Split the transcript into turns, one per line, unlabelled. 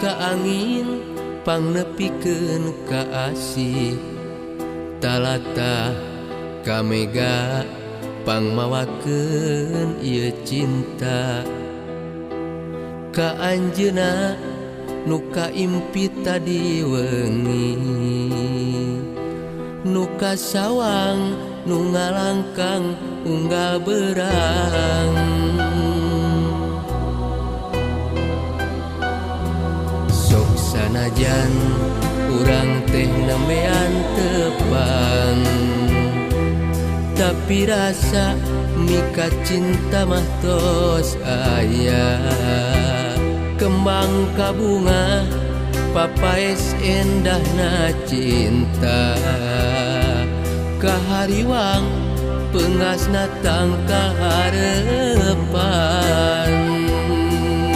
ka angin pangnepikeun ka asih talata kamega pangmawakeun ieu cinta ka anjeunna nu kaimpit tadi wengi nu kasawang nu ngalangkang unggal berang sok sanajan urang teh nemean tepang tapi rasa mika cinta mah tos aya kembang kabunga papaes endahna cinta kahariwang pengasna tangka harepan